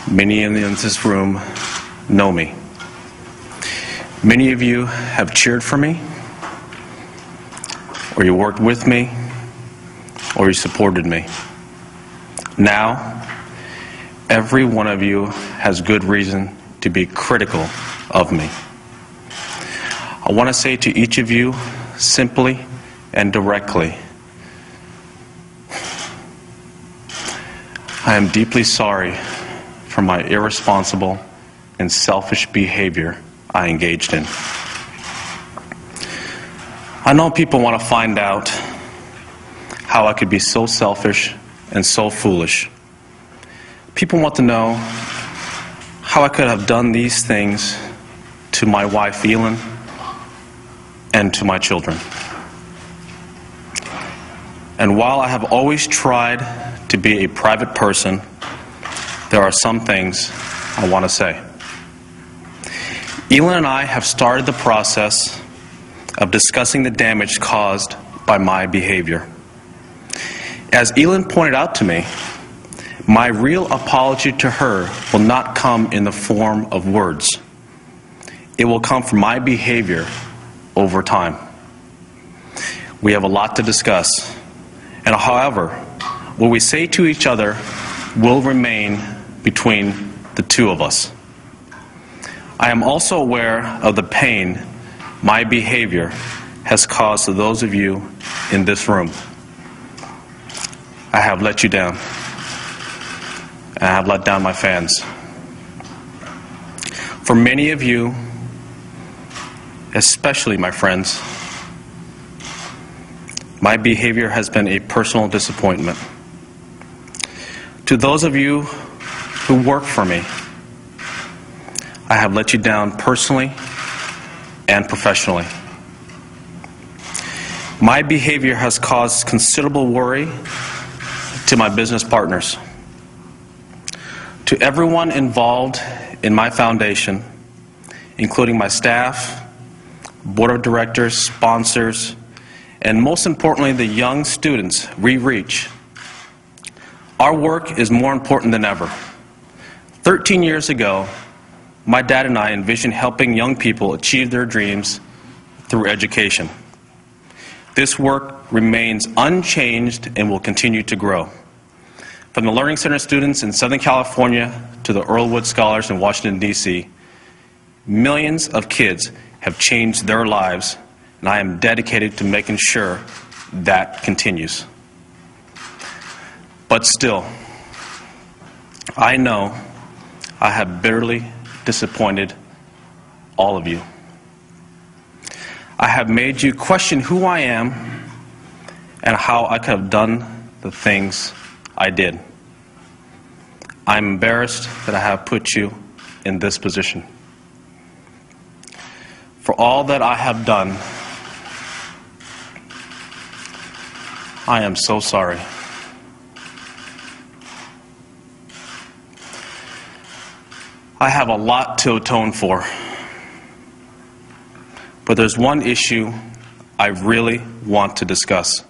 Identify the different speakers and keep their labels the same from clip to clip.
Speaker 1: Many in this room know me. Many of you have cheered for me, or you worked with me, or you supported me. Now, every one of you has good reason to be critical of me. I want to say to each of you, simply and directly, I am deeply sorry for my irresponsible and selfish behavior I engaged in. I know people want to find out how I could be so selfish and so foolish. People want to know how I could have done these things to my wife, Elin, and to my children. And while I have always tried to be a private person, there are some things I want to say. Elin and I have started the process of discussing the damage caused by my behavior. As Elin pointed out to me, my real apology to her will not come in the form of words. It will come from my behavior over time. We have a lot to discuss, and however, what we say to each other will remain between the two of us. I am also aware of the pain my behavior has caused to those of you in this room. I have let you down, and I have let down my fans. For many of you, especially my friends, my behavior has been a personal disappointment. To those of you who work for me, I have let you down personally and professionally. My behavior has caused considerable worry to my business partners. To everyone involved in my foundation, including my staff, board of directors, sponsors, and most importantly, the young students we reach, our work is more important than ever. 13 years ago, my dad and I envisioned helping young people achieve their dreams through education. This work remains unchanged and will continue to grow. From the Learning Center students in Southern California to the Earlwood Scholars in Washington, D.C., millions of kids have changed their lives, and I am dedicated to making sure that continues. But still, I know I have bitterly disappointed all of you. I have made you question who I am and how I could have done the things I did. I'm embarrassed that I have put you in this position. For all that I have done, I am so sorry. I have a lot to atone for, but there's one issue I really want to discuss.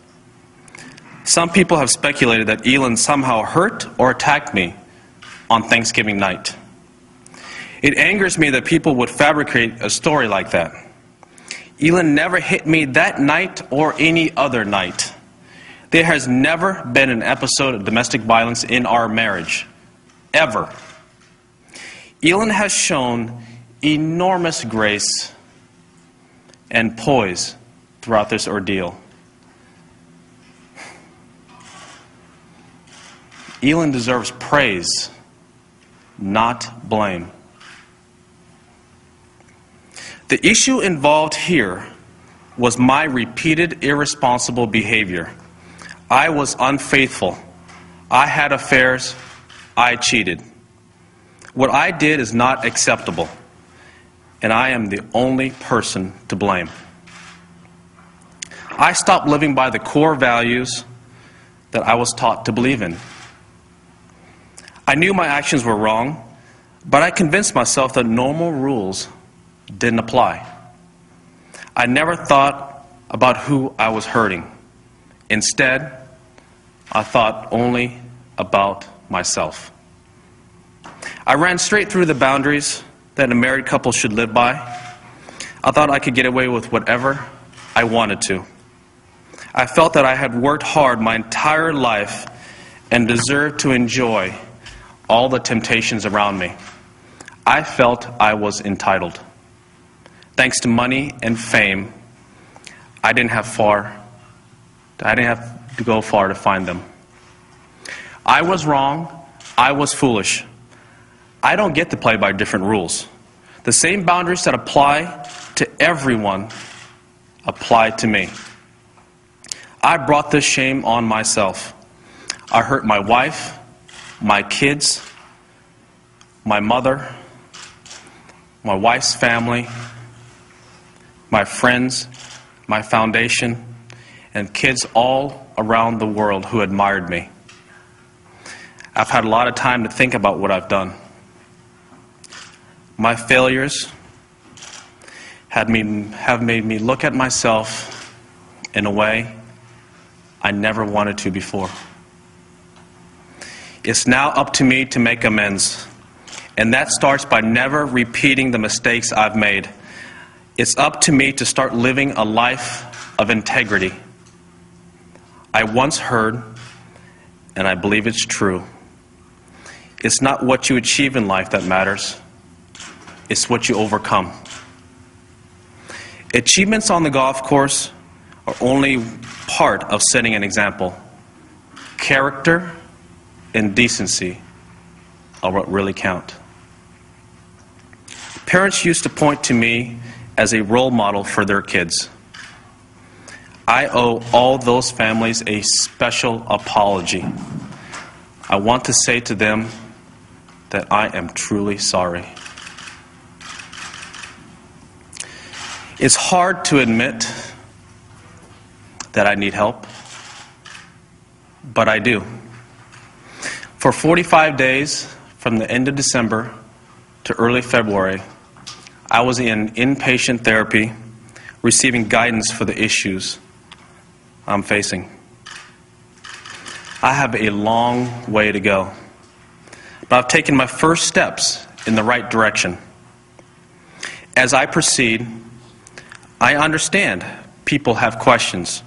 Speaker 1: Some people have speculated that Elin somehow hurt or attacked me on Thanksgiving night. It angers me that people would fabricate a story like that. Elin never hit me that night or any other night. There has never been an episode of domestic violence in our marriage, ever. Elin has shown enormous grace and poise throughout this ordeal. Elin deserves praise, not blame. The issue involved here was my repeated irresponsible behavior. I was unfaithful. I had affairs. I cheated. What I did is not acceptable, and I am the only person to blame. I stopped living by the core values that I was taught to believe in. I knew my actions were wrong, but I convinced myself that normal rules didn't apply. I never thought about who I was hurting. Instead, I thought only about myself. I ran straight through the boundaries that a married couple should live by. I thought I could get away with whatever I wanted to. I felt that I had worked hard my entire life and deserved to enjoy all the temptations around me. I felt I was entitled. Thanks to money and fame, I didn't have to go far to find them. I was wrong. I was foolish. I don't get to play by different rules. The same boundaries that apply to everyone apply to me. I brought this shame on myself. I hurt my wife, my kids, my mother, my wife's family, my friends, my foundation, and kids all around the world who admired me. I've had a lot of time to think about what I've done. My failures have made me look at myself in a way I never wanted to before. It's now up to me to make amends, and that starts by never repeating the mistakes I've made. It's up to me to start living a life of integrity. I once heard, and I believe it's true, it's not what you achieve in life that matters. It's what you overcome. Achievements on the golf course are only part of setting an example. Character and decency are what really count. Parents used to point to me as a role model for their kids. I owe all those families a special apology. I want to say to them that I am truly sorry. It's hard to admit that I need help, but I do. For 45 days, from the end of December to early February, I was in inpatient therapy, receiving guidance for the issues I'm facing. I have a long way to go, but I've taken my first steps in the right direction. As I proceed, I understand people have questions.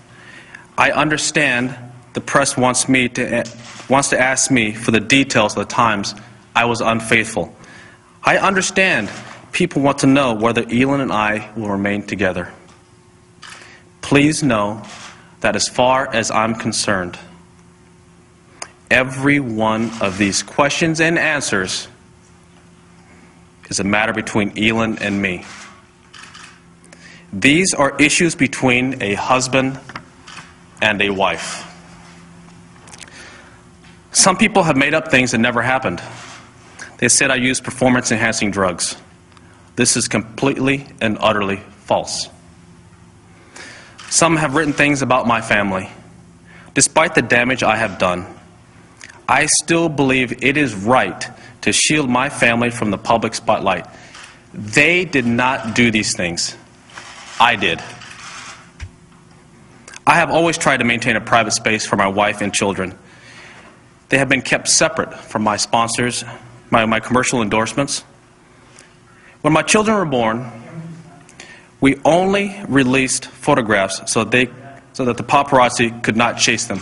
Speaker 1: I understand the press wants to ask me for the details of the times I was unfaithful. I understand people want to know whether Elin and I will remain together. Please know that as far as I'm concerned, every one of these questions and answers is a matter between Elin and me. These are issues between a husband and a wife. Some people have made up things that never happened. They said I used performance-enhancing drugs. This is completely and utterly false. Some have written things about my family. Despite the damage I have done, I still believe it is right to shield my family from the public spotlight. They did not do these things. I did. I have always tried to maintain a private space for my wife and children. They have been kept separate from my sponsors, my commercial endorsements. When my children were born, we only released photographs so that the paparazzi could not chase them.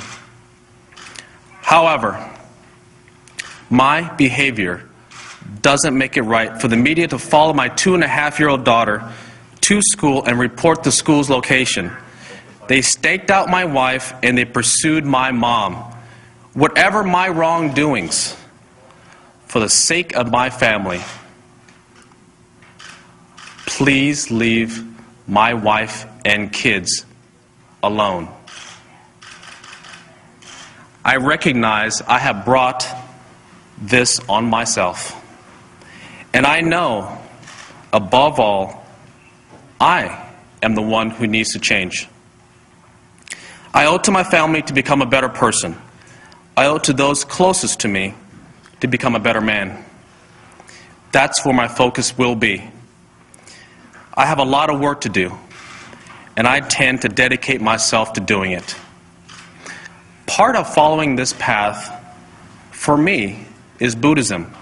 Speaker 1: However, my behavior doesn't make it right for the media to follow my 2.5-year-old daughter to school and report the school's location. They staked out my wife and they pursued my mom. Whatever my wrongdoings, for the sake of my family, please leave my wife and kids alone. I recognize I have brought this on myself. And I know, above all, I am the one who needs to change. I owe it to my family to become a better person. I owe it to those closest to me to become a better man. That's where my focus will be. I have a lot of work to do, and I intend to dedicate myself to doing it. Part of following this path, for me, is Buddhism.